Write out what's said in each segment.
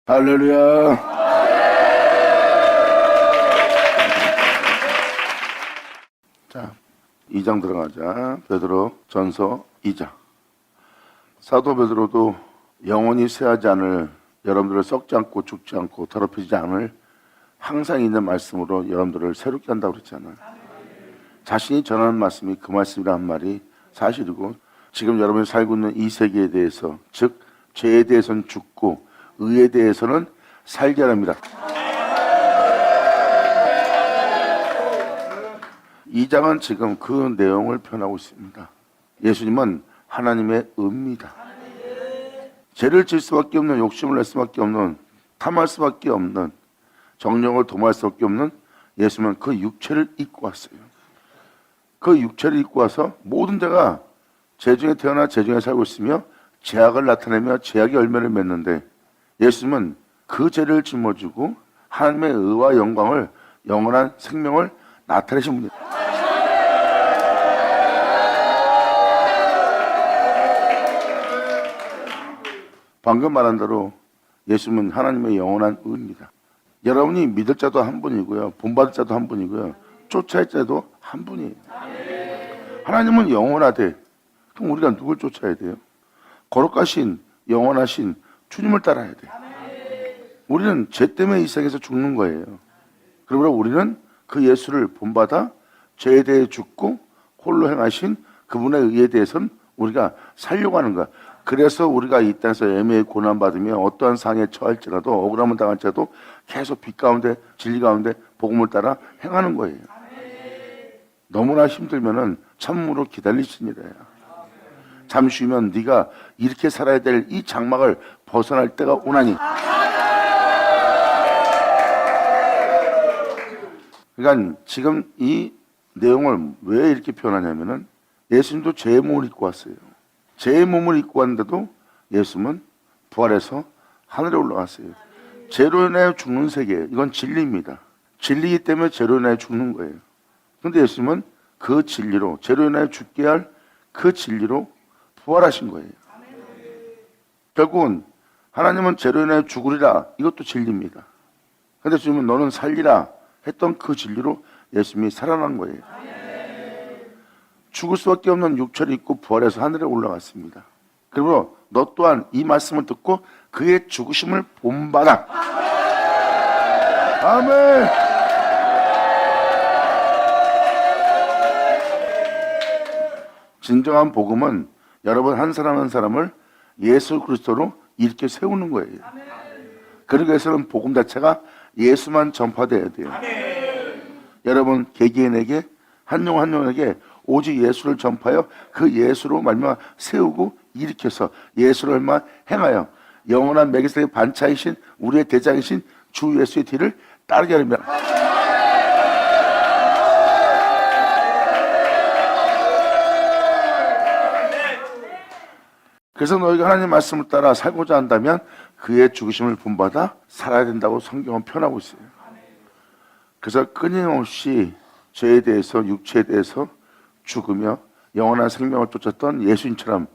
할렐루야. 자, 2장 들어가자. 베드로 전서 2장. 사도 베드로도 영원히 쇠하지 않을, 여러분들을 썩지 않고 죽지 않고 더럽히지 않을 항상 있는 말씀으로 여러분들을 새롭게 한다고 그랬잖아요. 자신이 전하는 말씀이 그 말씀이라는 말이 사실이고, 지금 여러분이 살고 있는 이 세계에 대해서, 즉 죄에 대해서는 죽고 의에 대해서는 살게 합니다. 2장은 지금 그 내용을 표현하고 있습니다. 예수님은 하나님의 의입니다. 죄를 질 수밖에 없는, 욕심을 낼 수밖에 없는, 탐할 수밖에 없는, 정욕을 도모할 수밖에 없는 예수님은 그 육체를 입고 왔어요. 그 육체를 입고 와서 모든 자가 죄 중에 태어나 죄 중에 살고 있으며 죄악을 나타내며 죄악의 열매를 맺는데, 예수님은 그 죄를 짊어지고 하나님의 의와 영광을, 영원한 생명을 나타내신 분이에요. 방금 말한 대로 예수님은 하나님의 영원한 의입니다. 여러분이 믿을 자도 한 분이고요, 본받을 자도 한 분이고요, 쫓아야 자도 한 분이에요. 하나님은 영원하되, 그럼 우리가 누굴 쫓아야 돼요? 거룩하신, 영원하신 주님을 따라야 돼요. 우리는 죄 때문에 이 세상에서 죽는 거예요. 그러므로 우리는 그 예수를 본받아 죄에 대해 죽고 홀로 행하신 그분의 의에 대해서는 우리가 살려고 하는 거야. 그래서 우리가 이 땅에서 애매히 고난받으며 어떠한 상에 처할지라도, 억울함을 당할지라도 계속 빛 가운데, 진리 가운데 복음을 따라 행하는 거예요. 너무나 힘들면은 참으로 기다리시니래요. 잠시 후면 네가 이렇게 살아야 될 이 장막을 벗어날 때가 오나니. 그러니까 지금 이 내용을 왜 이렇게 표현하냐면은, 예수님도 죄의 몸을 입고 왔어요. 죄의 몸을 입고 왔는데도 예수님은 부활해서 하늘에 올라갔어요. 죄로 인하여 죽는 세계, 이건 진리입니다. 진리이기 때문에 죄로 인하여 죽는 거예요. 그런데 예수님은 그 진리로, 죄로 인하여 죽게 할 그 진리로 부활하신 거예요. 결국은 하나님은 죄로 인하여 죽으리라, 이것도 진리입니다. 그런데 주님은 너는 살리라 했던 그 진리로 예수님이 살아난 거예요. 죽을 수밖에 없는 육체를 입고 부활해서 하늘에 올라갔습니다. 그리고 너 또한 이 말씀을 듣고 그의 죽으심을 본받아. 아멘. 진정한 복음은 여러분 한 사람 한 사람을 예수 그리스도로 이렇게 세우는 거예요. 그러기 위해서는 복음 자체가 예수만 전파돼야 돼요. 여러분 개개인에게, 한 영 한 영에게 오직 예수를 전파하여 그 예수로 말미암아 세우고 일으켜서 예수를 얼마 행하여 영원한 멜기세덱의 반차이신 우리의 대장이신 주 예수의 뒤를 따르게 하려면, 그래서 너희가 하나님 말씀을 따라 살고자 한다면 그의 죽으심을 본받아 살아야 된다고 성경은 표현하고 있어요. 그래서 끊임없이 죄에 대해서, 육체에 대해서 죽으며 영원한 생명을 쫓았던 예수님처럼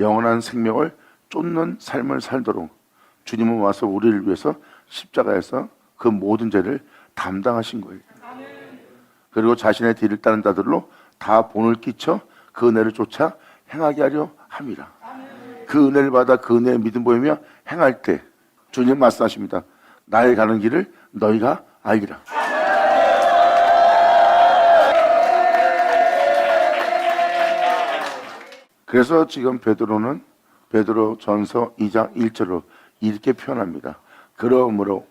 영원한 생명을 쫓는 삶을 살도록 주님은 와서 우리를 위해서 십자가에서 그 모든 죄를 담당하신 거예요. 그리고 자신의 뒤를 따른 자들로 다 본을 끼쳐 그 은혜를 쫓아 행하게 하려 함이라. 그 은혜를 받아 그 은혜의 믿음 보이며 행할 때 주님 말씀하십니다. 나의 가는 길을 너희가 알리라. 그래서 지금 베드로는 베드로 전서 2장 1절로 이렇게 표현합니다. 그러므로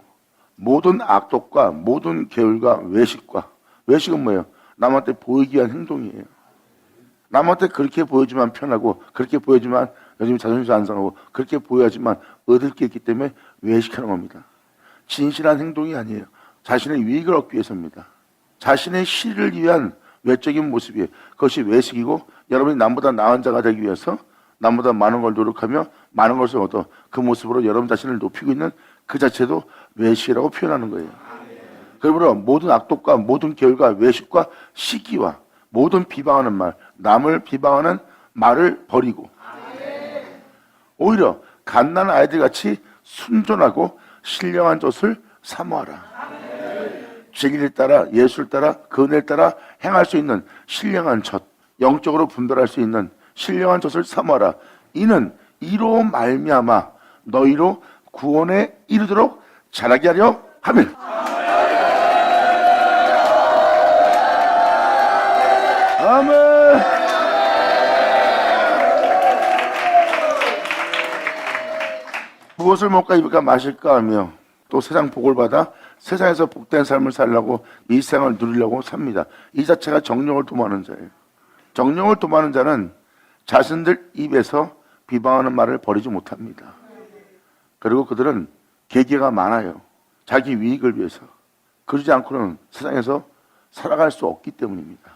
모든 악독과 모든 계율과 외식과, 외식은 뭐예요? 남한테 보이기 위한 행동이에요. 남한테 그렇게 보여주면 편하고, 그렇게 보여주면 요즘 자존심 안 상하고, 그렇게 보여야지만 얻을 게 있기 때문에 외식하는 겁니다. 진실한 행동이 아니에요. 자신의 유익을 얻기 위해서입니다. 자신의 실을 위한 외적인 모습이에요. 그것이 외식이고, 여러분이 남보다 나은 자가 되기 위해서 남보다 많은 걸 노력하며 많은 것을 얻어 그 모습으로 여러분 자신을 높이고 있는 그 자체도 외식이라고 표현하는 거예요. 그러므로 모든 악독과 모든 계율과 외식과 시기와 모든 비방하는 말, 남을 비방하는 말을 버리고 오히려 갓난 아이들같이 순전하고 신령한 젖을 사모하라. 진리를 따라 예수를 따라 그 은혜를 따라 행할 수 있는 신령한 젖, 영적으로 분별할 수 있는 신령한 젖을 사모하라. 이는 이로 말미암아 너희로 구원에 이르도록 자라게 하려 함이라. 아멘. 무엇을 먹을까 입을까 마실까 하며 또 세상 복을 받아 세상에서 복된 삶을 살려고 이 세상을 누리려고 삽니다. 이 자체가 정령을 도모하는 자예요. 정령을 도모하는 자는 자신들 입에서 비방하는 말을 버리지 못합니다. 그리고 그들은 계기가 많아요. 자기 이익을 위해서. 그러지 않고는 세상에서 살아갈 수 없기 때문입니다.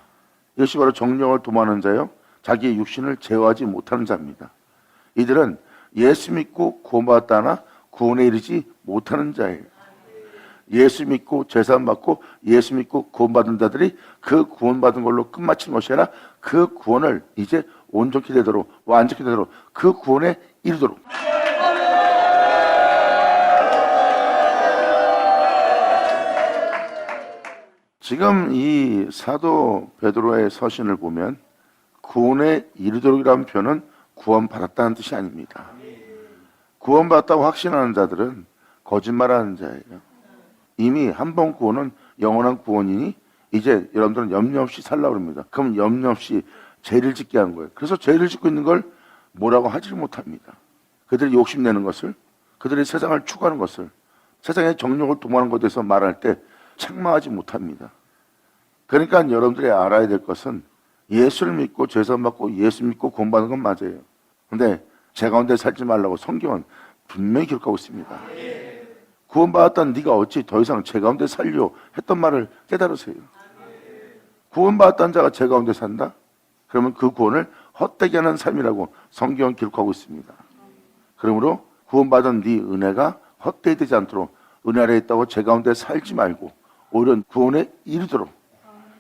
이것이 바로 정령을 도모하는 자요, 자기의 육신을 제어하지 못하는 자입니다. 이들은 예수 믿고 구원받았다나 구원에 이르지 못하는 자예요. 예수 믿고 제사 받고 예수 믿고 구원받은 자들이 그 구원받은 걸로 끝마치는 것이 아니라 그 구원을 이제 온전히 되도록 완전히 되도록 그 구원에 이르도록. 지금 이 사도 베드로의 서신을 보면 구원에 이르도록이라는 표현은 구원받았다는 뜻이 아닙니다. 구원받았다고 확신하는 자들은 거짓말하는 자예요. 이미 한 번 구원은 영원한 구원이니 이제 여러분들은 염려 없이 살라고 합니다. 그럼 염려 없이 죄를 짓게 하는 거예요. 그래서 죄를 짓고 있는 걸 뭐라고 하지를 못합니다. 그들이 욕심내는 것을, 그들이 세상을 추구하는 것을, 세상의 정욕을 도모하는 것에 대해서 말할 때 책망하지 못합니다. 그러니까 여러분들이 알아야 될 것은 예수를 믿고 죄선 받고 예수 믿고 구원받는 건 맞아요. 근데 제 가운데 살지 말라고 성경은 분명히 기록하고 있습니다. 구원받았다는 네가 어찌 더 이상 제 가운데 살려 했던 말을 깨달으세요. 구원받았다는 자가 제 가운데 산다? 그러면 그 구원을 헛되게 하는 삶이라고 성경은 기록하고 있습니다. 그러므로 구원받은 네 은혜가 헛되이 되지 않도록 은혜 아래에 있다고 제 가운데 살지 말고 오히려 구원에 이르도록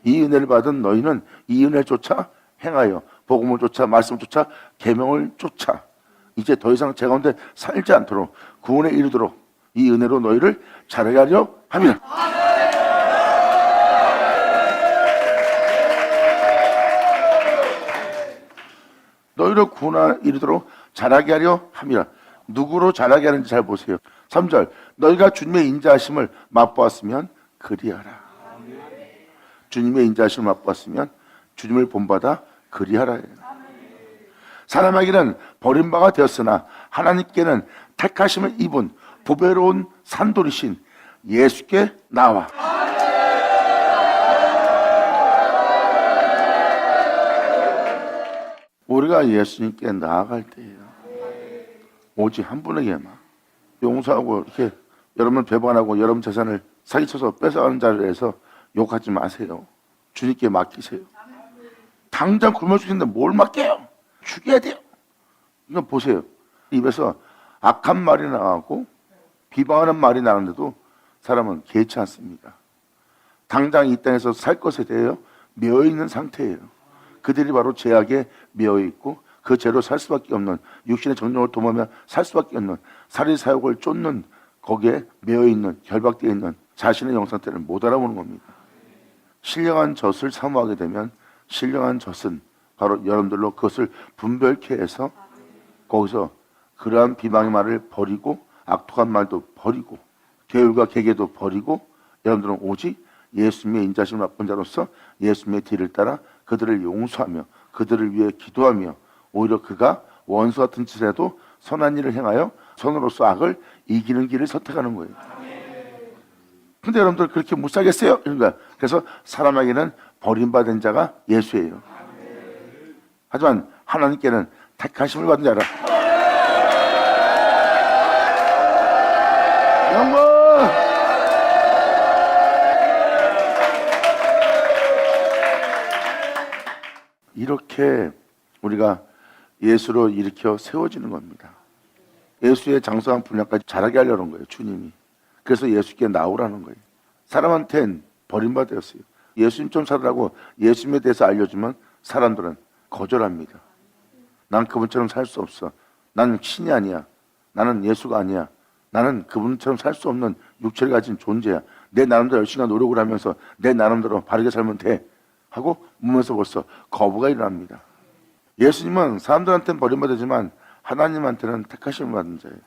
이 은혜를 받은 너희는 이 은혜를 쫓아 행하여 복음을 쫓아 말씀을 쫓아 계명을 쫓아 이제 더 이상 제 가운데 살지 않도록 구원에 이르도록 이 은혜로 너희를 자라게 하려 함이라. 너희로 구원에 이르도록 자라게 하려 함이라. 누구로 자라게 하는지 잘 보세요. 3절 너희가 주님의 인자하심을 맛보았으면 그리하라. 주님의 인자하심을 맛보았으면 주님을 본받아 그리하라. 사람에게는 버림바가 되었으나 하나님께는 택하심을 입은 보배로운 산돌이신 예수께 나와. 우리가 예수님께 나아갈 때예요. 오직 한 분에게만 용서하고 이렇게 여러분 배반하고 여러분 재산을 사기쳐서 뺏어가는 자리에서 욕하지 마세요. 주님께 맡기세요. 당장 굶어 죽겠는데 뭘 맡겨요? 죽여야 돼요. 이거 보세요. 입에서 악한 말이 나가고 비방하는 말이 나는데도 사람은 개의치 않습니다. 당장 이 땅에서 살 것에 대해 매어있는 상태예요. 그들이 바로 죄악에 매어있고 그 죄로 살 수밖에 없는 육신의 정욕을 도모하며 살 수밖에 없는 살인사욕을 쫓는 거기에 매어있는 결박되어 있는 자신의 영상태를 못 알아보는 겁니다. 신령한 젖을 사모하게 되면 신령한 젖은 바로 여러분들로 그것을 분별케 해서 거기서 그러한 비방의 말을 버리고 악독한 말도 버리고 계율과 계계도 버리고 여러분들은 오직 예수님의 인자심을 맛본 자로서 예수님의 뒤를 따라 그들을 용서하며 그들을 위해 기도하며 오히려 그가 원수 같은 짓을 해도 선한 일을 행하여 선으로서 악을 이기는 길을 선택하는 거예요. 근데 여러분들 그렇게 못 살겠어요? 이런 거야. 그래서 사람에게는 버림받은 자가 예수예요. 하지만 하나님께는 택하심을 받은 자라. 영광! 이렇게 우리가 예수로 일으켜 세워지는 겁니다. 예수의 장성한 분량까지 자라게 하려는 거예요, 주님이. 그래서 예수께 나오라는 거예요. 사람한텐 버림받았어요. 예수님 좀 살으라고 예수님에 대해서 알려주면 사람들은 거절합니다. 난 그분처럼 살 수 없어. 나는 신이 아니야. 나는 예수가 아니야. 나는 그분처럼 살 수 없는 육체를 가진 존재야. 내 나름대로 열심히 노력을 하면서 내 나름대로 바르게 살면 돼 하고 몸에서 벌써 거부가 일어납니다. 예수님은 사람들한테는 버림받았지만 하나님한테는 택하심을 받은 자예요.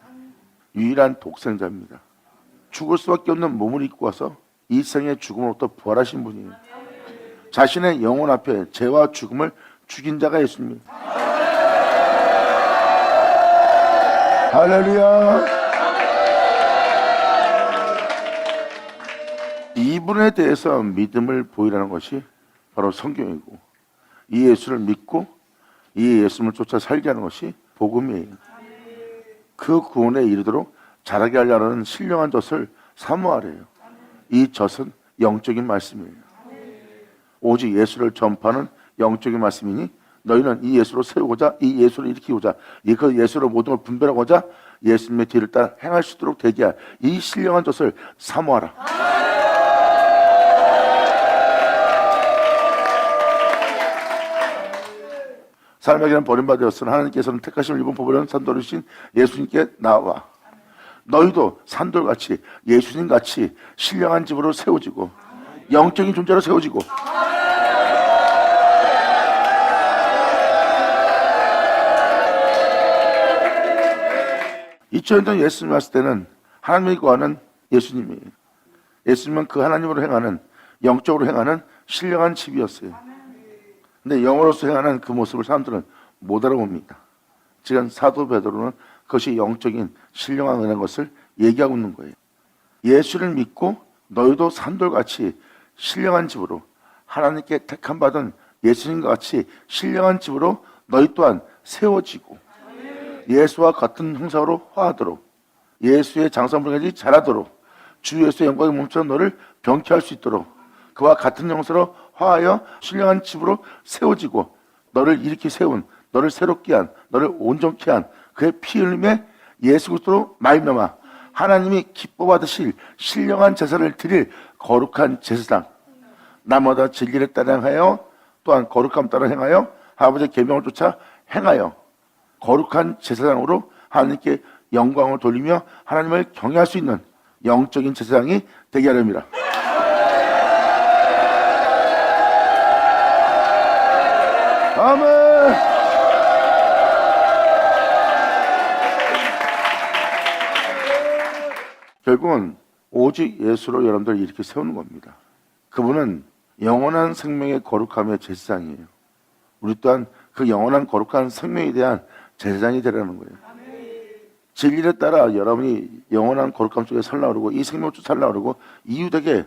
유일한 독생자입니다. 죽을 수밖에 없는 몸을 입고 와서 이 생의 죽음으로부터 부활하신 분이에요. 자신의 영혼 앞에 죄와 죽음을 죽인 자가 예수님입니다. 할렐루야. 이분에 대해서 믿음을 보이라는 것이 바로 성경이고, 이 예수를 믿고 이 예수를 쫓아 살게 하는 것이 복음이에요. 그 구원에 이르도록 자라게 하려는 신령한 젖을 사모하래요. 이 젖은 영적인 말씀이에요. 오직 예수를 전파하는 영적인 말씀이니 너희는 이 예수로 세우고자, 이 예수를 일으키고자, 그 예수로 모든 걸 분별하고자 예수님의 뒤를 따라 행할 수 있도록 되게 할 이 신령한 젖을 사모하라. 사람에게는 버림받았으나 하나님께서는 택하심을 입은 보배로운 산돌이신 예수님께 나와 너희도 산돌같이 예수님같이 신령한 집으로 세워지고 영적인 존재로 세워지고 2000년 전 예수님 왔을 때는 하나님이 구하는 예수님이에요. 예수님은 그 하나님으로 행하는, 영적으로 행하는 신령한 집이었어요. 근데 영으로서 행하는 그 모습을 사람들은 못 알아봅니다. 지금 사도 베드로는 그것이 영적인 신령한 은혜인 것을 얘기하고 있는 거예요. 예수를 믿고 너희도 산돌같이 신령한 집으로, 하나님께 택함받은 예수님과 같이 신령한 집으로 너희 또한 세워지고 예수와 같은 형상으로 화하도록, 예수의 장성불까지 자라도록, 주 예수의 영광의 몸처럼 너를 병케할 수 있도록 그와 같은 형상으로 화하여 신령한 집으로 세워지고 너를 일으키 세운, 너를 새롭게 한, 너를 온전케 한 그의 피 흘림에 예수 그리스도로 말미암아 하나님이 기뻐 받으실 신령한 제사를 드릴 거룩한 제사장, 날마다 진리를 따라 행하여 또한 거룩함 따라 행하여 아버지의 계명을 쫓아 행하여 거룩한 제사장으로 하나님께 영광을 돌리며 하나님을 경외할 수 있는 영적인 제사장이 되게 하렵니다. 아멘. 결국은 오직 예수로 여러분들 이렇게 세우는 겁니다. 그분은 영원한 생명의 거룩함의 제사장이에요. 우리 또한 그 영원한 거룩한 생명에 대한 제사장이 되라는 거예요. 진리를 따라 여러분이 영원한 거룩함 속에 살라오르고 이 생명 속에 살라오르고 이웃에게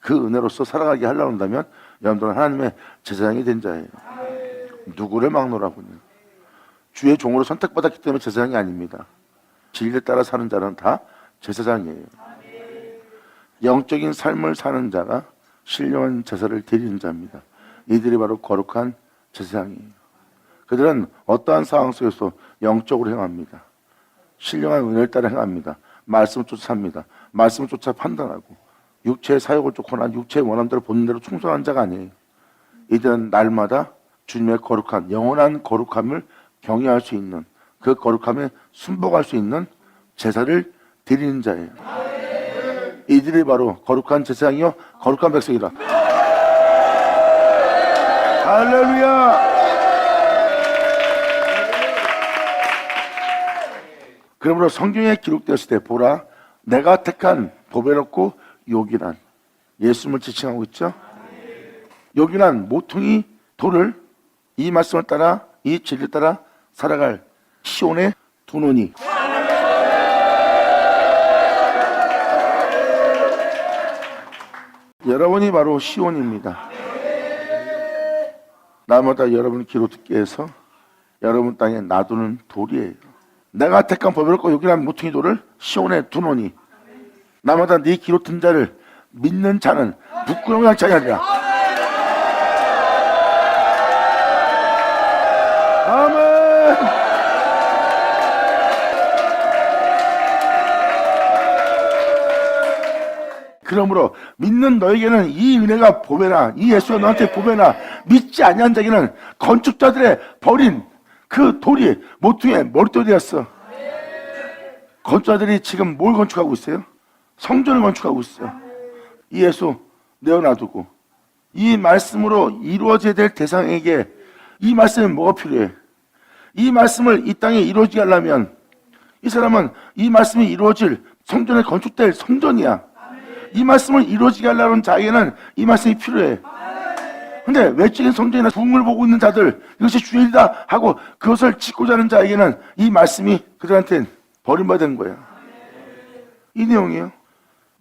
그 은혜로서 살아가게 하려고 한다면 여러분들은 하나님의 제사장이 된 자예요. 누구를 막노라고요? 주의 종으로 선택받았기 때문에 제사장이 아닙니다. 진리를 따라 사는 자는 다 제사장이에요. 영적인 삶을 사는 자가 신령한 제사를 드리는 자입니다. 이들이 바로 거룩한 제사장이에요. 그들은 어떠한 상황 속에서 영적으로 행합니다. 신령한 은혜를 따라 행합니다. 말씀을 쫓아 삽니다. 말씀을 쫓아 판단하고 육체의 사욕을 쫓거나 육체의 원함대로 본능대로 충성한 자가 아니에요. 이들은 날마다 주님의 거룩한 영원한 거룩함을 경외할 수 있는, 그 거룩함에 순복할 수 있는 제사를 드리는 자예요. 이들이 바로 거룩한 제사장이요 거룩한 백성이다. 할렐루야. 그러므로 성경에 기록되었을 때 보라 내가 택한 보배롭고 요긴한, 예수님을 지칭하고 있죠. 요긴한 모퉁이 돌을 이 말씀을 따라 이 진리를 따라 살아갈 시온의 두 논이, 여러분이 바로 시온입니다. 날마다 여러분이 기로 듣게 해서 여러분 땅에 놔두는 돌이에요. 내가 택한 보배롭고 요긴한 모퉁이 돌을 시온의 두 논이, 날마다 네 기로 든 자를 믿는 자는 부끄러움이 않지 아니하리라. 아멘. 그러므로 믿는 너에게는 이 은혜가 보배나, 이 예수가 너한테 보배나, 믿지 아니한 자에게는 건축자들의 버린 그 돌이 모퉁이의 머릿돌이었어. 건축자들이 지금 뭘 건축하고 있어요? 성전을 건축하고 있어요. 이 예수 내어놔두고 이 말씀으로 이루어져야 될 대상에게 이 말씀에 뭐가 필요해? 이 말씀을 이 땅에 이루어지게 하려면 이 사람은 이 말씀이 이루어질 성전에 건축될 성전이야. 이 말씀을 이루어지게 하려는 자에게는 이 말씀이 필요해. 근데 외적인 성전이나 부흥을 보고 있는 자들, 이것이 주의 일이다 하고 그것을 짓고자 하는 자에게는 이 말씀이 그들한테는 버림받은 거야. 이 내용이에요.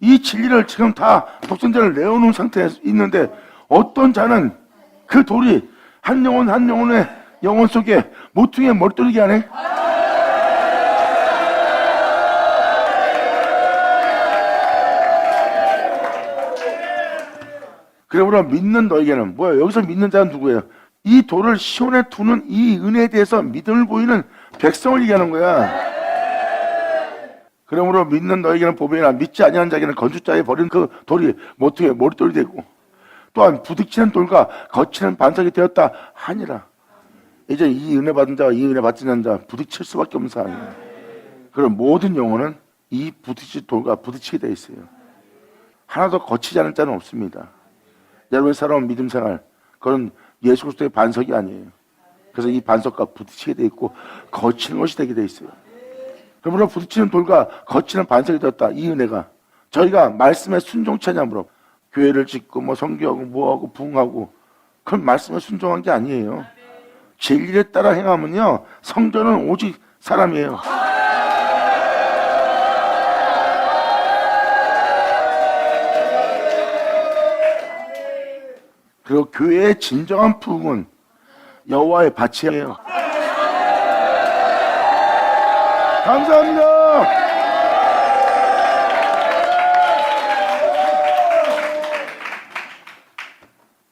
이 진리를 지금 다 독생자를 내어놓은 상태에 있는데 어떤 자는 그 돌이 한 영혼 한 영혼의 영혼 속에 모퉁이에 머리떨리게 하네. 그러므로 믿는 너에게는 뭐야? 여기서 믿는 자는 누구예요? 이 돌을 시온에 두는 이 은혜에 대해서 믿음을 보이는 백성을 얘기하는 거야. 그러므로 믿는 너에게는 보배나 믿지 아니하는 자에게는 건축자에 버린 그 돌이 모퉁이에 머리돌이 되고 또한 부딪히는 돌과 거치는 반석이 되었다 하니라. 이제 이 은혜 받은 자와 이 은혜 받지 않는 자 부딪힐 수밖에 없는 사람이에요. 그럼 모든 영혼은 이 부딪힐 돌과 부딪히게 돼 있어요. 하나도 거치지 않은 자는 없습니다. 여러분의 살아온 믿음 생활, 그건 예수 그리스도의 반석이 아니에요. 그래서 이 반석과 부딪히게 돼 있고 거치는 것이 되게 돼 있어요. 그러므로 부딪히는 돌과 거치는 반석이 되었다. 이 은혜가 저희가 말씀에 순종치 않으므로 교회를 짓고 뭐 성교하고 뭐하고 부흥하고 그건 말씀에 순종한 게 아니에요. 진리에 따라 행하면요 성전은 오직 사람이에요. 그리고 교회의 진정한 부흥은 여호와의 밭이에요. 감사합니다.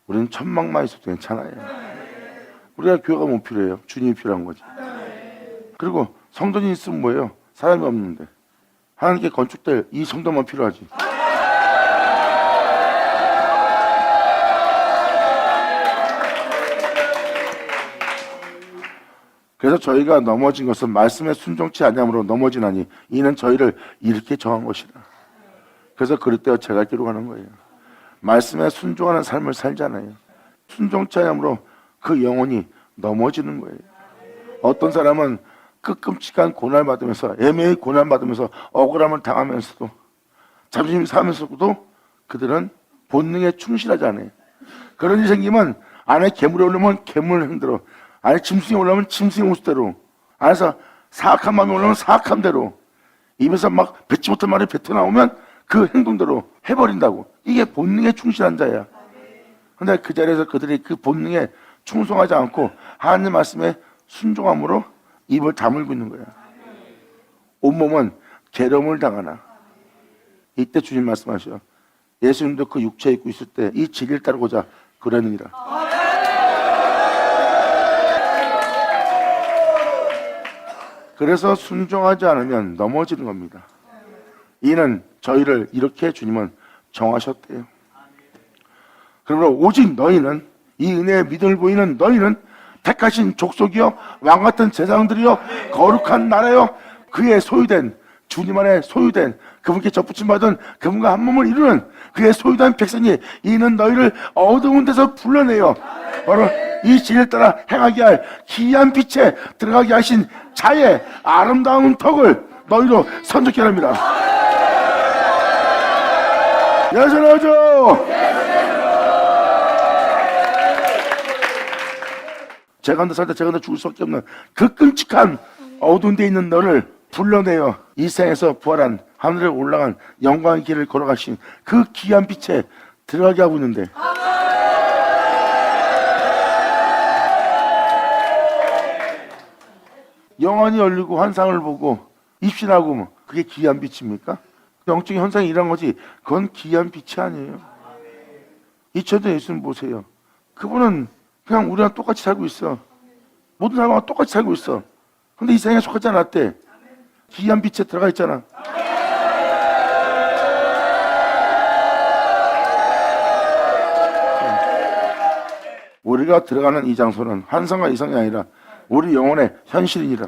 우리는 천막만 있어도 괜찮아요. 우리가 교회가 뭐 필요해요? 주님이 필요한 거지. 그리고 성전이 있으면 뭐예요? 사람이 없는데 하나님께 건축될 이 성전만 필요하지. 그래서 저희가 넘어진 것은 말씀에 순종치 아니함으로 넘어지나니 이는 저희를 이렇게 정한 것이라. 그래서 그럴 때 제가 기록하는 거예요. 말씀에 순종하는 삶을 살잖아요. 순종치 아니함으로 그 영혼이 넘어지는 거예요. 어떤 사람은 끔찍한 고난을 받으면서 애매히 고난을 받으면서 억울함을 당하면서도 자존심 상하면서도 그들은 본능에 충실하지 않아요. 그런 일이 생기면 안에 괴물이 올라오면 괴물 행대로, 안에 짐승이 올라오면 짐승의 모습대로, 안에서 사악한 마음이 올라오면 사악한 대로, 입에서 막 뱉지 못할 말이 뱉어나오면 그 행동대로 해버린다고. 이게 본능에 충실한 자야. 근데 그 자리에서 그들이 그 본능에 충성하지 않고 하나님 말씀에 순종함으로 입을 다물고 있는 거야. 온몸은 괴로움을 당하나. 이때 주님 말씀하셔. 예수님도 그 육체에 입고 있을 때 이 진리를 따르고자 그러느니라. 그래서 순종하지 않으면 넘어지는 겁니다. 이는 저희를 이렇게 주님은 정하셨대요. 그러므로 오직 너희는 이 은혜의 믿음을 보이는 너희는 택하신 족속이요 왕같은 제사장들이요 거룩한 나라요 그의 소유된 주님 안에 소유된 그분께 접붙임 받은 그분과 한 몸을 이루는 그의 소유된 백성이 이는 너희를 어두운 데서 불러내요 바로 이 진리를 따라 행하게 할 기이한 빛에 들어가게 하신 자의 아름다운 덕을 너희로 선적케 합니다. 예수나오죠. 제가 한다 살 때 제가 한다 죽을 수밖에 없는 그 끔찍한 어두운 데 있는 너를 불러내어 이 세상에서 부활한 하늘에 올라간 영광의 길을 걸어가신 그 귀한 빛에 들어가게 하고 있는데 영안이 열리고 환상을 보고 입신하고 그게 귀한 빛입니까? 영적인 현상이 일어난 거지 그건 귀한 빛이 아니에요. 2000년 예수님 보세요. 그분은 그냥 우리랑 똑같이 살고 있어. 모든 사람과 똑같이 살고 있어. 근데 이 세상에 속하지 않았대. 귀한 빛에 들어가 있잖아. 우리가 들어가는 이 장소는 환상과 이상이 아니라 우리 영혼의 현실이니라.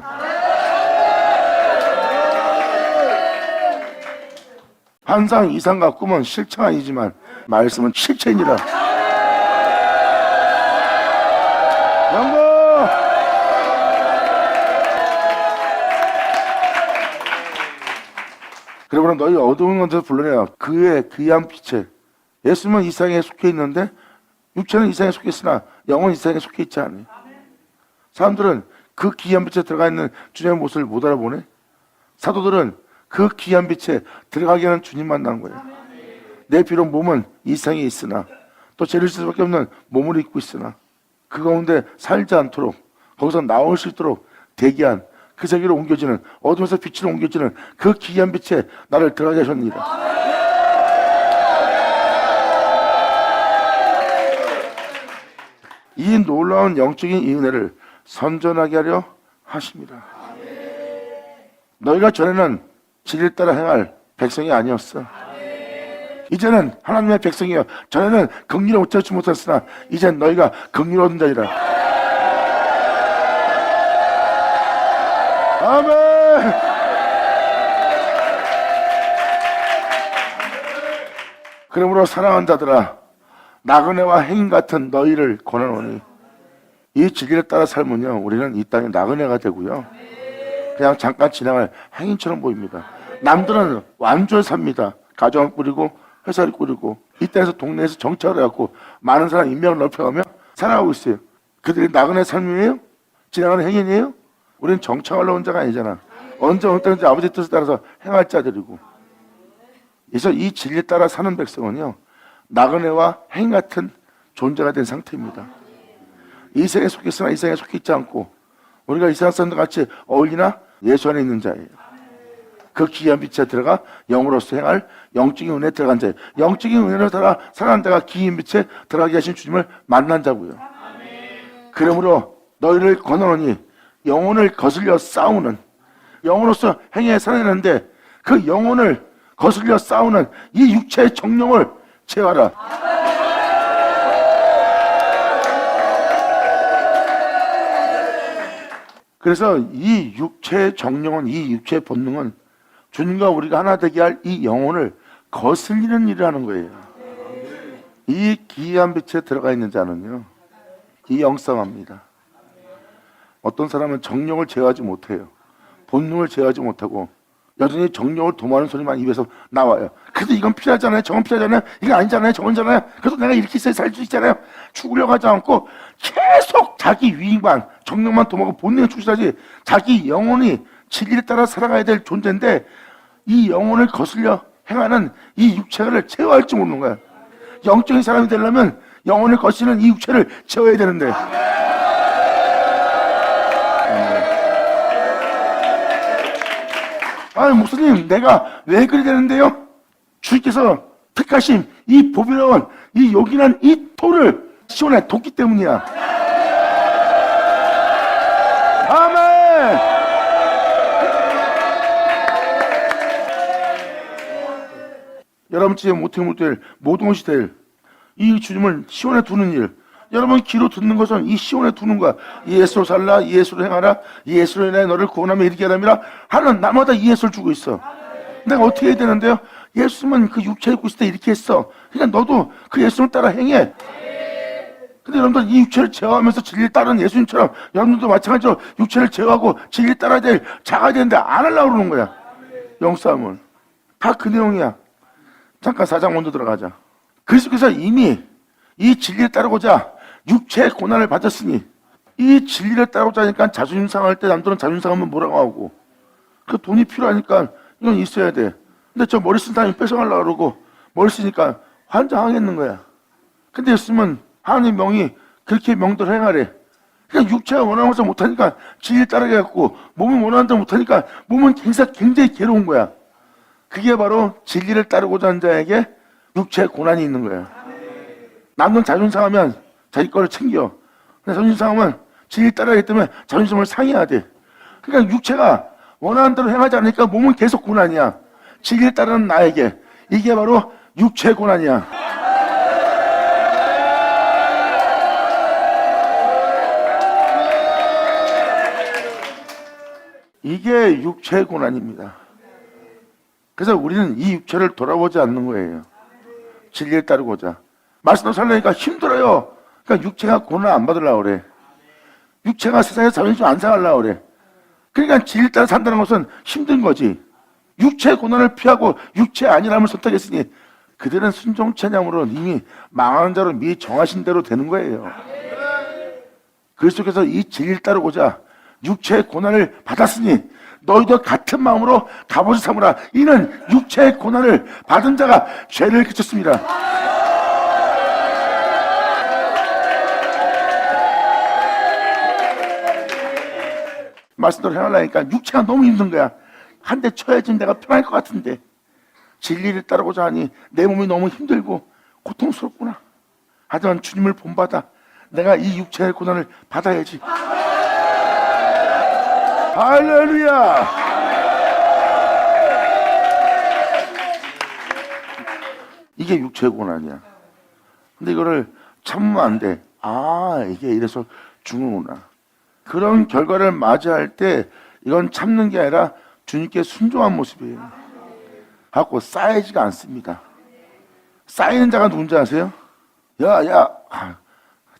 환상, 이상과 꿈은 실체가 아니지만 말씀은 실체니라. 영광! 그러므로 너희 어두운 곳에서 불러내어 그의 귀한 빛에. 예수님은 이 세상에 속해 있는데 육체는 이 세상에 속해 있으나 영은 이 세상에 속해 있지 않아요. 사람들은 그 귀한 빛에 들어가 있는 주님의 모습을 못 알아보네. 사도들은 그 귀한 빛에 들어가게 하는 주님 만난 거예요. 내 비록 몸은 이 세상에 있으나 또 죄를 질 수밖에 없는 몸을 입고 있으나 그 가운데 살지 않도록 거기서 나올 수 있도록 대기한 그 세계로 옮겨지는 어둠에서 빛으로 옮겨지는 그 귀한 빛에 나를 들어가게 하셨느니라. 이 놀라운 영적인 이 은혜를 선전하게 하려 하십니다. 너희가 전에는 진리를 따라 행할 백성이 아니었어. 이제는 하나님의 백성이여. 전에는 긍휼을 얻지 못했으나 이제는 너희가 긍휼을 얻은 자이라. 아멘. 그러므로 사랑하는 자들아, 나그네와 행인 같은 너희를 권하노니 이 진리를 따라 살면요 우리는 이 땅에 나그네가 되고요 그냥 잠깐 지나갈 행인처럼 보입니다. 남들은 완전히 삽니다. 가정을 꾸리고 회사를 꾸리고 이 땅에서 동네에서 정착을 해갖고 많은 사람 인맥을 넓혀가며 살아가고 있어요. 그들이 나그네 삶이에요? 지나가는 행인이에요? 우리는 정착하려고 온 자가 아니잖아. 언제 어느 때든지 아버지 뜻에 따라서 행할 자들이고. 그래서 이 진리에 따라 사는 백성은요 나그네와 행인 같은 존재가 된 상태입니다. 이 세상에 속해 있으나 이 세상에 속해 있지 않고 우리가 이 세상 사람들 같이 어울리나 예수 안에 있는 자예요. 그 귀한 빛에 들어가 영으로서 행할 영적인 은혜에 들어간 자예요. 영적인 은혜로 따라 살아가는 자가 귀한 빛에 들어가게 하신 주님을 만난 자고요. 그러므로 너희를 권하노니 영혼을 거슬려 싸우는 영으로서 행해 살아내는데 그 영혼을 거슬려 싸우는 이 육체의 정령을 제어하라. 그래서 이 육체의 정령은 이 육체의 본능은 주님과 우리가 하나 되게 할 이 영혼을 거슬리는 일을 하는 거예요. 이 기이한 빛에 들어가 있는 자는요 이 영성합니다. 어떤 사람은 정령을 제어하지 못해요. 본능을 제어하지 못하고 여전히 정령을 도모하는 소리만 입에서 나와요. 그래도 이건 필요하잖아요. 저건 필요하잖아요. 이건 아니잖아요. 저건잖아요. 그래도 내가 이렇게 있어야 살 수 있잖아요. 죽으려고 하지 않고 계속 자기 위익만 정령만 도모하고 본능을 충실하지. 자기 영혼이 진리를 따라 살아가야 될 존재인데 이 영혼을 거슬려 행하는 이 육체를 제어할 줄 모르는 거야. 영적인 사람이 되려면 영혼을 거스르는 이 육체를 제어해야 되는데 아니 목사님 내가 왜 그래야 되는데요? 주님께서 택하신 이 보배로운 이 요긴한 이 토를 시원해 뒀기 때문이야. 아멘. 여러분 집에 못될 모든 것이 될 이 주님을 시원해 두는 일. 여러분 귀로 듣는 것은 이 시원해 두는 거야. 예수로 살라, 예수로 행하라, 예수로 인해 너를 구원하며 이르게 하람이라 하는 나마다 이 예수를 주고 있어. 내가 어떻게 해야 되는데요? 예수님은 그 육체에 있을 때 이렇게 했어. 그러니까 너도 그 예수를 따라 행해. 근데 여러분들 이 육체를 제어하면서 진리를 따르는 예수님처럼 여러분들도 마찬가지로 육체를 제어하고 진리를 따라야 될 자가 되는데 안 하려고 그러는 거야. 영싸움을. 다 그 내용이야. 잠깐 4장 먼저 들어가자. 그리스도께서 이미 이 진리를 따르고자 육체의 고난을 받았으니 이 진리를 따르고자 하니까 자존심 상할 때 남들은 자존심 상하면 뭐라고 하고 그 돈이 필요하니까 이건 있어야 돼. 근데 저 머리 쓴 사람이 뺏어가려고 그러고 머리 쓰니까 환장하겠는 거야. 근데 예수님은 하나님 명이 그렇게 명대로 행하래. 그러니까 육체가 원하는 것을 못하니까 진리를 따르게 해갖고 몸이 원하는 대로 못하니까 몸은 굉장히 괴로운 거야. 그게 바로 진리를 따르고자 하는 자에게 육체의 고난이 있는 거야. 남은 자존심 상하면 자기 거를 챙겨. 근데 자존심 상하면 진리를 따라야 하기 때문에 자존심을 상해야 돼. 그러니까 육체가 원하는 대로 행하지 않으니까 몸은 계속 고난이야. 진리를 따르는 나에게 이게 바로 육체의 고난이야. 이게 육체의 고난입니다. 그래서 우리는 이 육체를 돌아보지 않는 거예요. 진리를 따르고자. 말씀으로 살려니까 힘들어요. 그러니까 육체가 고난 안 받으려고 그래. 육체가 세상에서 자존심 안 상하려고 그래. 그러니까 진리를 따라 산다는 것은 힘든 거지. 육체의 고난을 피하고 육체의 안일함을 선택했으니 그들은 순종 체념으로 이미 망하는 자로 미리 정하신 대로 되는 거예요. 그리스도께서 이 진리를 따르고자 육체의 고난을 받았으니 너희도 같은 마음으로 값없이 삼으라. 이는 육체의 고난을 받은 자가 죄를 끼쳤습니다. 말씀대로 해달라니까 육체가 너무 힘든 거야. 한 대 쳐야지 내가 편할 것 같은데 진리를 따르고자 하니 내 몸이 너무 힘들고 고통스럽구나. 하지만 주님을 본받아 내가 이 육체의 고난을 받아야지. 할렐루야. 이게 육체의 고난이야. 근데 이거를 참으면 안 돼. 아, 이게 이래서 죽는구나. 그런 결과를 맞이할 때 이건 참는 게 아니라 주님께 순종한 모습이에요. 갖고 쌓이지가 않습니다. 쌓이는 자가 누군지 아세요? 야,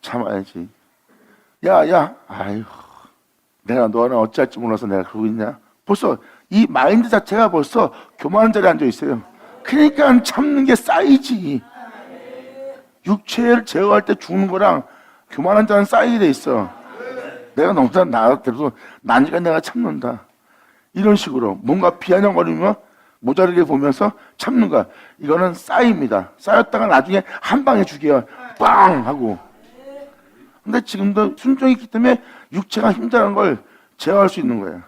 참아야지. 야, 아유, 내가 너는 어찌할지 몰라서 내가 그러고 있냐? 벌써 이 마인드 자체가 벌써 교만한 자리에 앉아 있어요. 그러니까 참는 게 쌓이지. 육체를 제어할 때 죽는 거랑 교만한 자는 쌓이게 돼 있어. 내가 너무 나한테도 나니까 내가 참는다. 이런 식으로 뭔가 비아냥거리면 모자르게 보면서 참는 거야. 이거는 쌓입니다. 쌓였다가 나중에 한 방에 죽여요. 빵! 하고. 근데 지금도 순종이 있기 때문에 육체가 힘들다는 걸 제어할 수 있는 거예요.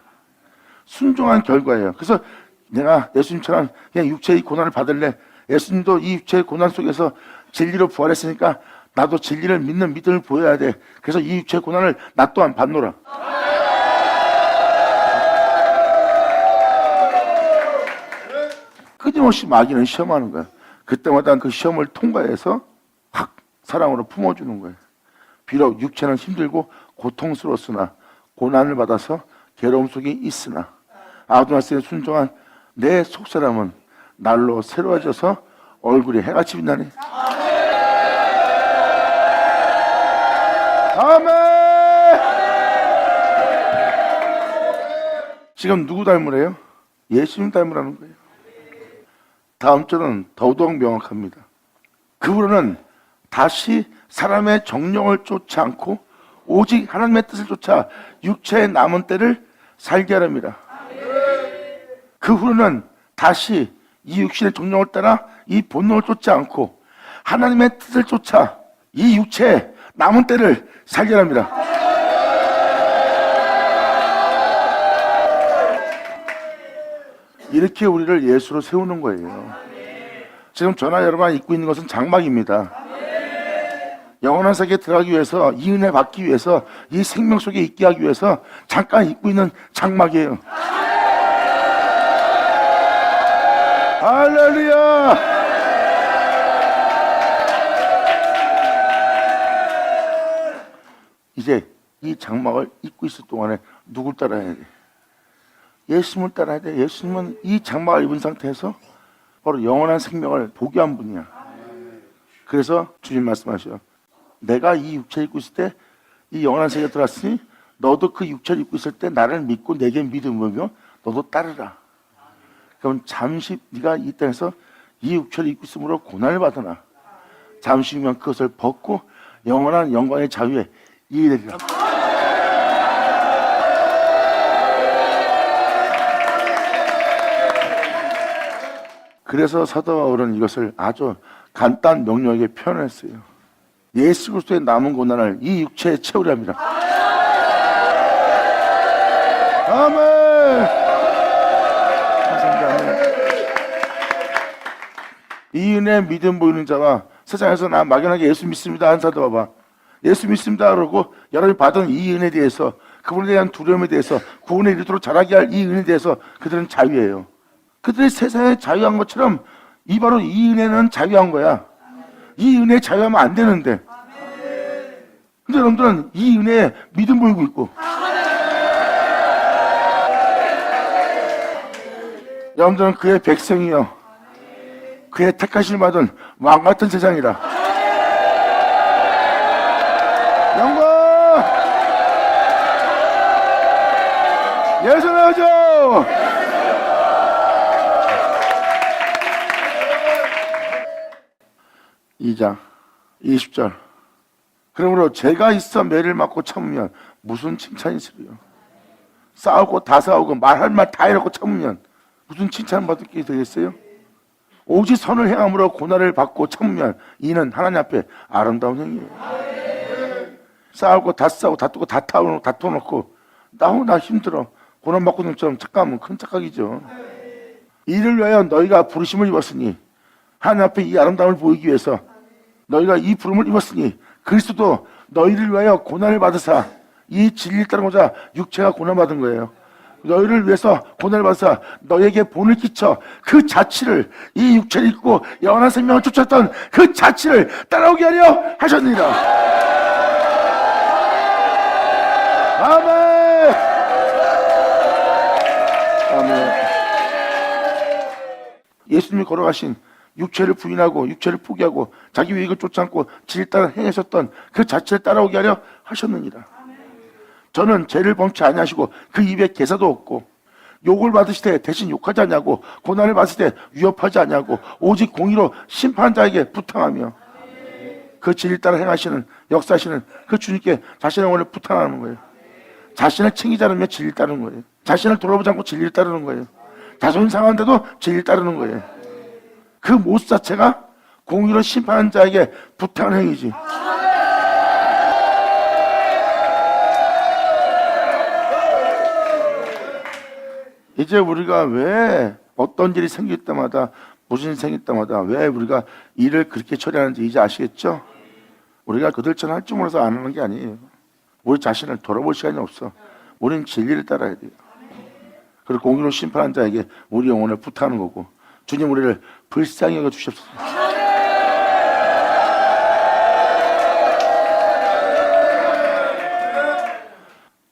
순종한 결과예요. 그래서 내가 예수님처럼 그냥 육체의 고난을 받을래. 예수님도 이 육체의 고난 속에서 진리로 부활했으니까 나도 진리를 믿는 믿음을 보여야 돼. 그래서 이 육체의 고난을 나 또한 받노라. 끊임없이 마귀는 시험하는 거야. 그때마다 그 시험을 통과해서 확 사랑으로 품어주는 거예요. 비록 육체는 힘들고 고통스러웠으나 고난을 받아서 괴로움 속에 있으나 아버지 말씀에 순종한 내 속사람은 날로 새로워져서 얼굴이 해같이 빛나네. 아멘. 지금 누구 닮으래요? 예수님 닮으라는 거예요. 다음 절은 더더욱 명확합니다. 그분은 다시 사람의 정령을 쫓지 않고 오직 하나님의 뜻을 쫓아 육체의 남은 때를 살게 하랍니다. 그 후로는 다시 이 육신의 정령을 따라 이 본능을 쫓지 않고 하나님의 뜻을 쫓아 이 육체의 남은 때를 살게 합니다. 이렇게 우리를 예수로 세우는 거예요. 지금 저나 여러분 입고 있는 것은 장막입니다. 영원한 세계에 들어가기 위해서, 이 은혜 받기 위해서, 이 생명 속에 있게 하기 위해서 잠깐 입고 있는 장막이에요. 할렐루야! 이제 이 장막을 입고 있을 동안에 누굴 따라야 돼? 예수님을 따라야 돼. 예수님은 이 장막을 입은 상태에서 바로 영원한 생명을 보기한 분이야. 그래서 주님 말씀하셔요. 내가 이 육체를 입고 있을 때 이 영원한 세계에 들어왔으니 너도 그 육체를 입고 있을 때 나를 믿고 내게 믿으며 너도 따르라. 그럼 잠시 네가 이 땅에서 이 육체를 입고 있으므로 고난을 받으나 잠시 후면 그것을 벗고 영원한 영광의 자유에 이르리라. 그래서 사도 바울은 이것을 아주 간단 명료하게 표현했어요. 예수 그리스도의 남은 고난을 이 육체에 채우려 합니다. 아멘. 감사합니다. 이 은혜 믿음 보이는 자와 세상에서 나 막연하게 예수 믿습니다 하는 사도 봐봐. 예수 믿습니다 그러고 여러분이 받은 이 은혜에 대해서 그분에 대한 두려움에 대해서 구원에 이르도록 자라게 할 이 은혜에 대해서 그들은 자유예요. 그들이 세상에 자유한 것처럼 바로 이 은혜는 자유한 거야. 이 은혜에 자유하면 안 되는데. 근데 여러분들은 이 은혜에 믿음 보이고 있고 여러분들은 그의 백성이요, 그의 택하심을 받은 왕 같은 세상이라. 영광! 예수 나오죠. 2장 20절. 그러므로 죄가 있어 매를 맞고 참으면 무슨 칭찬이 있으리요. 싸우고 다 싸우고 말할 말 다 해놓고 참으면 무슨 칭찬 받게 되겠어요? 오직 선을 행함으로 고난을 받고 참으면 이는 하나님 앞에 아름다운 행위예요. 싸우고 다 싸우고 다투고 다 다투놓고 나 힘들어. 고난 받고 있는 것처럼 착각하면 큰 착각이죠. 이를 위하여 너희가 부르심을 입었으니, 하나님 앞에 이 아름다움을 보이기 위해서 너희가 이 부름을 입었으니, 그리스도도 너희를 위하여 고난을 받으사 이 진리를 따르고자 육체가 고난받은 거예요. 너희를 위해서 고난을 받으사 너희에게 본을 끼쳐 그 자취를, 이 육체를 입고 영원한 생명을 쫓았던 그 자취를 따라오게 하려 하셨느니라. 아멘. 아멘. 예수님이 걸어가신 육체를 부인하고 육체를 포기하고 자기 유익을 쫓지 않고 진리를 따라 행하셨던 그 자체를 따라오게 하려 하셨느니라. 저는 죄를 범치 아니하시고 그 입에 개사도 없고, 욕을 받으실 때 대신 욕하지 아니하고 고난을 받을 때 위협하지 아니하고 오직 공의로 심판한 자에게 부탁하며, 그 진리를 따라 행하시는 역사하시는 그 주님께 자신의 영혼을 부탁하는 거예요. 자신을 챙기지 않으면 진리를 따르는 거예요. 자신을 돌아보지 않고 진리를 따르는 거예요. 자존심 상한데도 진리를 따르는 거예요. 그 모습 자체가 공의로 심판한 자에게 부탁하는 행위지. 이제 우리가 왜 어떤 일이 생길 때마다, 무슨 일이 생길 때마다 왜 우리가 일을 그렇게 처리하는지 이제 아시겠죠? 우리가 그들처럼 할 줄 몰라서 안 하는 게 아니에요. 우리 자신을 돌아볼 시간이 없어. 우리는 진리를 따라야 돼요. 그리고 공의로 심판한 자에게 우리 영혼을 부탁하는 거고, 주님 우리를 불쌍히 여겨 주시옵소서.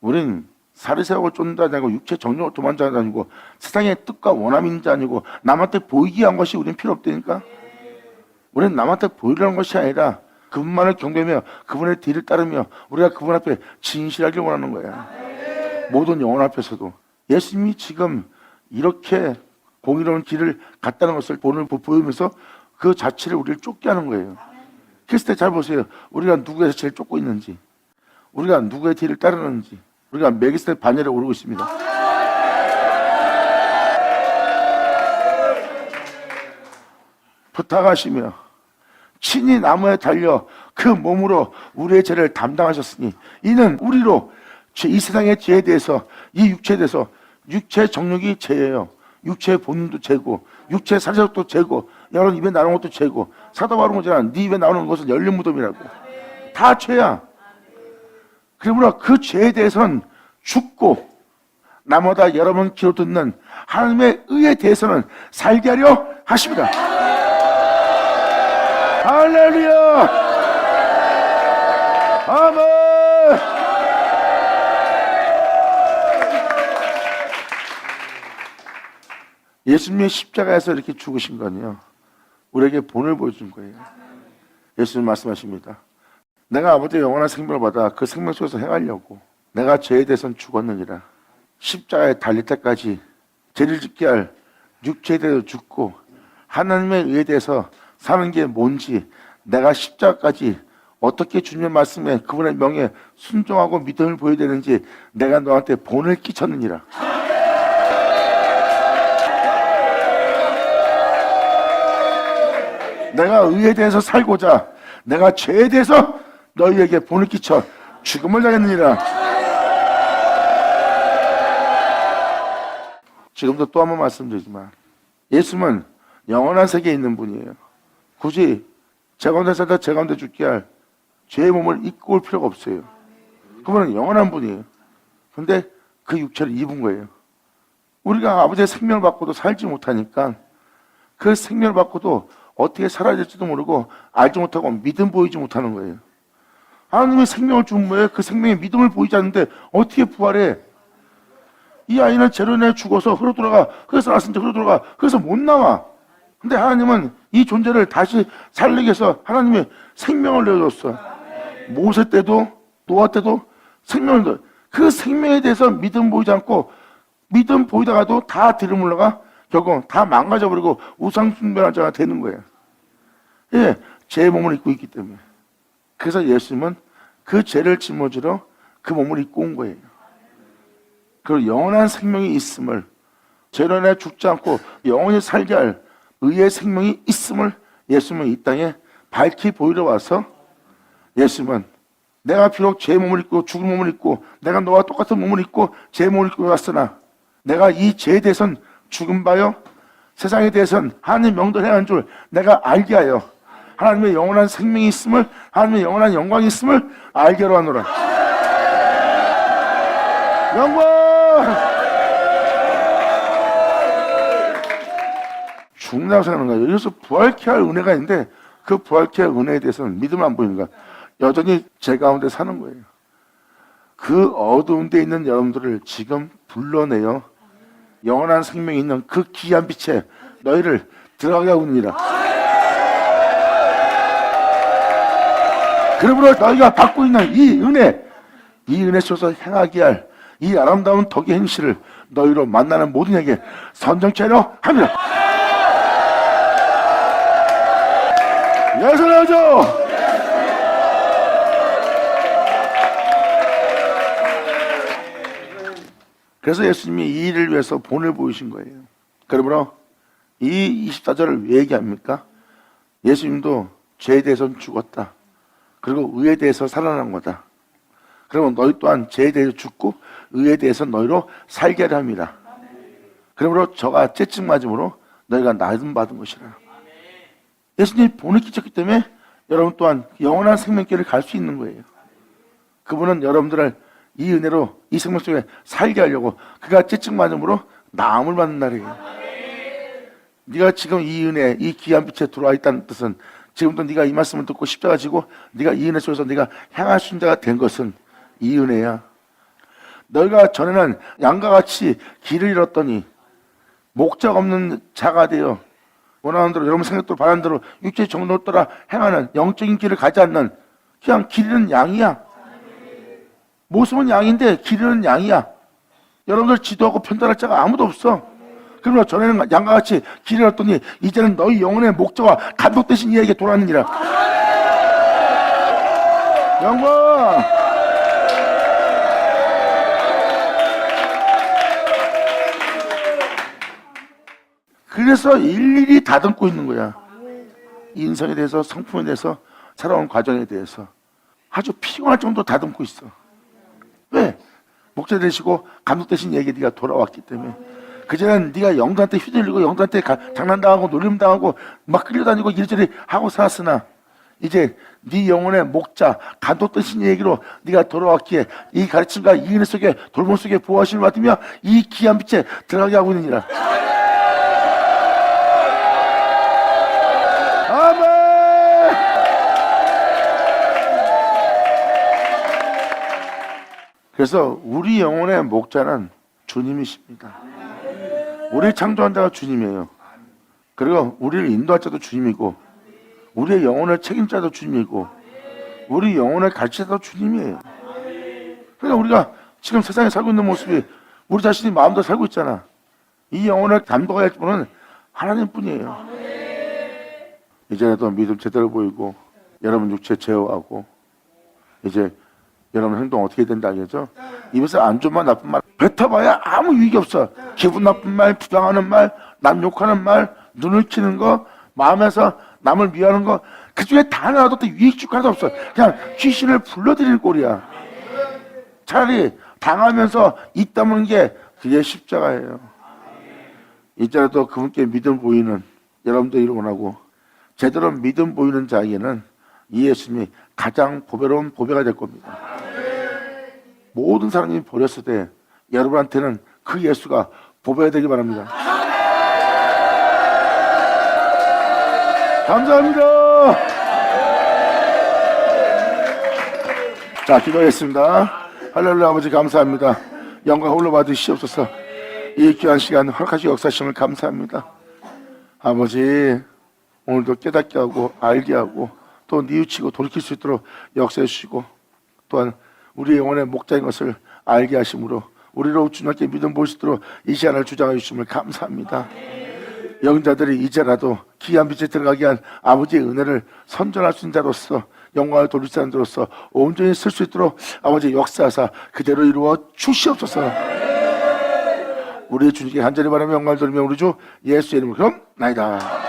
우린 사리새우를 쫓는 자 아니고 육체 정욕을 도망하는 자 아니고 세상의 뜻과 원함이 있는 자 아니고 남한테 보이기 위한 것이 우린 필요 없다니까. 우리는 남한테 보이려는 것이 아니라 그분만을 경배하며 그분의 뒤를 따르며 우리가 그분 앞에 진실하길 원하는 거야. 모든 영혼 앞에서도. 예수님이 지금 이렇게 공의로운 길을 갔다는 것을 본을 보이면서 그 자체를 우리를 쫓게 하는 거예요. 그랬을 때 잘 보세요. 우리가 누구에서 제일 쫓고 있는지, 우리가 누구의 뒤를 따르는지, 우리가 메기스의 반열에 오르고 있습니다. 부탁하시며 친히 나무에 달려 그 몸으로 우리의 죄를 담당하셨으니, 이는 우리로 이 세상의 죄에 대해서, 이 육체에 대해서, 육체의 정욕이 죄예요. 육체의 본능도 죄고, 육체의 살색도 죄고, 여러분 입에 나오는 것도 죄고, 사도 바울은 거잖아. 네 입에 나오는 것은 열린 무덤이라고. 다 죄야. 그러므로 그 죄에 대해서는 죽고, 나보다 여러 번 기로 듣는 하나님의 의에 대해서는 살게 하려 하십니다. 할렐루야! 아멘! 예수님의 십자가에서 이렇게 죽으신 거는요, 우리에게 본을 보여준 거예요. 예수님 말씀하십니다. 내가 아버지의 영원한 생명을 받아 그 생명 속에서 행하려고 내가 죄에 대해서는 죽었느니라. 십자가에 달릴 때까지 죄를 짓게 할 육체에 대해서 죽고 하나님의 의에 대해서 사는 게 뭔지, 내가 십자가까지 어떻게 주님의 말씀에 그분의 명에 순종하고 믿음을 보여야 되는지 내가 너한테 본을 끼쳤느니라. 내가 의에 대해서 살고자 내가 죄에 대해서 너희에게 본을 끼쳐 죽음을 당했느니라. 지금도 또 한 번 말씀드리지만 예수님은 영원한 세계에 있는 분이에요. 굳이 제 가운데 살다 제 가운데 죽게 할 죄의 몸을 입고 올 필요가 없어요. 그분은 영원한 분이에요. 그런데 그 육체를 입은 거예요. 우리가 아버지의 생명을 받고도 살지 못하니까 그 생명을 받고도 어떻게 살아야 될지도 모르고 알지 못하고 믿음 보이지 못하는 거예요. 하나님의 생명을 준 거예요. 그 생명의 믿음을 보이지 않는데 어떻게 부활해? 이 아이는 죄로 인해 죽어서 흙으로 돌아가. 흙에서 났으니까 흙으로 돌아가. 흙에서 못 나와. 근데 하나님은 이 존재를 다시 살리기 위해서 하나님이 생명을 내어줬어. 모세 때도 노아 때도 생명을 내. 그 생명에 대해서 믿음 보이지 않고 믿음 보이다가도 다 들이물러가 결국 다 망가져버리고 우상 숭배하는 자가 되는 거예요. 예, 죄의 몸을 입고 있기 때문에. 그래서 예수님은 그 죄를 짊어지러 그 몸을 입고 온 거예요. 그리고 영원한 생명이 있음을, 죄로 인해 죽지 않고 영원히 살게 할 의의 생명이 있음을 예수님은 이 땅에 밝히 보이러 와서 예수님은 내가 비록 죄의 몸을 입고 죽은 몸을 입고 내가 너와 똑같은 몸을 입고 죄의 몸을 입고 왔으나 내가 이 죄에 대해서는 죽은 바요 세상에 대해서는 하나님 명도를 해야 하는 줄 내가 알게 하여 하나님의 영원한 생명이 있음을 하나님의 영원한 영광이 있음을 알게로 하노라. 영광! 죽는다고 생각하는 거예요. 여기서 부활케 할 은혜가 있는데 그 부활케 할 은혜에 대해서는 믿음 안 보이는 거야. 여전히 제 가운데 사는 거예요. 그 어두운 데 있는 여러분들을 지금 불러내어 영원한 생명이 있는 그 귀한 빛에 너희를 들어가게 하느니라. 그러므로 너희가 받고 있는 이 은혜 속에서 행하게 할 이 아름다운 덕의 행실을 너희로 만나는 모든 에게 선정케 하려 합니다. 예선하죠. 그래서 예수님이 이 일을 위해서 본을 보이신 거예요. 그러므로 이 24절을 왜 얘기합니까? 예수님도 죄에 대해서는 죽었다. 그리고 의에 대해서 살아난 거다. 그러면 너희 또한 죄에 대해서 죽고 의에 대해서 너희로 살게 하려 합니다. 그러므로 저가 째증 맞음으로 너희가 나음 받은 것이라. 예수님이 본을 끼쳤기 때문에 여러분 또한 영원한 생명길을 갈 수 있는 거예요. 그분은 여러분들을 이 은혜로 이 생명 속에 살게 하려고 그가 째증 맞음으로 나음을 받는 날이에요. 네가 지금 이 은혜, 이 귀한 빛에 들어와 있다는 뜻은 지금도 네가 이 말씀을 듣고 십자가 지고 네가 이 은혜 속에서 네가 향할 수 있는 자가 된 것은 이 은혜야. 너희가 전에는 양과 같이 길을 잃었더니 목적 없는 자가 되어 원하는 대로 여러분 생각대로 바라는 대로 육체의 정도를 따라 행하는 영적인 길을 가지 않는 그냥 길 잃은 양이야. 모습은 양인데 길 잃은 양이야. 여러분들 지도하고 편달할 자가 아무도 없어. 그러나 전에는 양과 같이 길을 잃었더니 이제는 너희 영혼의 목적과 감독되신 이에게 돌아왔느니라. 영광! 그래서 일일이 다듬고 있는 거야. 인성에 대해서, 성품에 대해서, 살아온 과정에 대해서 아주 피곤할 정도로 다듬고 있어. 왜? 목자 되시고 감독 되신 이에게 네가 돌아왔기 때문에. 그전에는 네가 영들한테 휘둘리고 영들한테 장난당하고 놀림당하고 막 끌려다니고 이리저리 하고 살았으나 이제 네 영혼의 목자 감독 되신 이에게로 네가 돌아왔기에 이 가르침과 이 은혜 속에 돌봄 속에 보호하심을 받으며 이 귀한 빛에 들어가게 하고 있느니라. 아멘. 그래서 우리 영혼의 목자는 주님이십니다. 우리를 창조한 자가 주님이에요. 그리고 우리를 인도할 자도 주님이고 우리의 영혼을 책임질 자도 주님이고 우리 영혼을 가르칠 자도 주님이에요. 그러니까 우리가 지금 세상에 살고 있는 모습이 우리 자신이 마음대로 살고 있잖아. 이 영혼을 감독해야 할 분은 하나님뿐이에요. 이제라도 믿음 제대로 보이고 여러분 육체 제어하고 이제 여러분 행동 어떻게 된다 알겠죠? 입에서 안 좋은 말 나쁜 말 뱉어봐야 아무 유익이 없어. 기분 나쁜 말, 부당하는 말, 남 욕하는 말, 눈을 치는 거, 마음에서 남을 미워하는 거 그중에 다 하나도 또 유익 하나도 없어. 그냥 귀신을 불러들이는 꼴이야. 차라리 당하면서 입 다무는 게 그게 십자가예요. 이제라도 그분께 믿음 보이는 여러분들이 원하고 제대로 믿음 보이는 자에게는 이 예수님이 가장 보배로운 보배가 될 겁니다. 모든 사람이 버렸을 때 여러분한테는 그 예수가 보배가 되기 바랍니다. 감사합니다. 자, 기도하겠습니다. 할렐루야. 아버지 감사합니다. 영광 홀로 받으시옵소서. 이 귀한 시간 허락하시고 역사하심을 감사합니다. 아버지, 오늘도 깨닫게 하고 알게 하고 또 뉘우치고 돌이킬 수 있도록 역사해 주시고, 또한 우리 영혼의 목자인 것을 알게 하심으로 우리로 주님께 믿음 볼 수 있도록 이 시간을 주장해 주심을 감사합니다. 영자들이 이제라도 귀한 빛에 들어가게 한 아버지의 은혜를 선전할 수 있는 자로서, 영광을 돌릴 사람들로서 온전히 쓸 수 있도록 아버지 역사하사 그대로 이루어 주시옵소서. 우리 주님께 간절히 바라며 영광을 돌리며 우리 주 예수의 이름으로 그럼 나이다.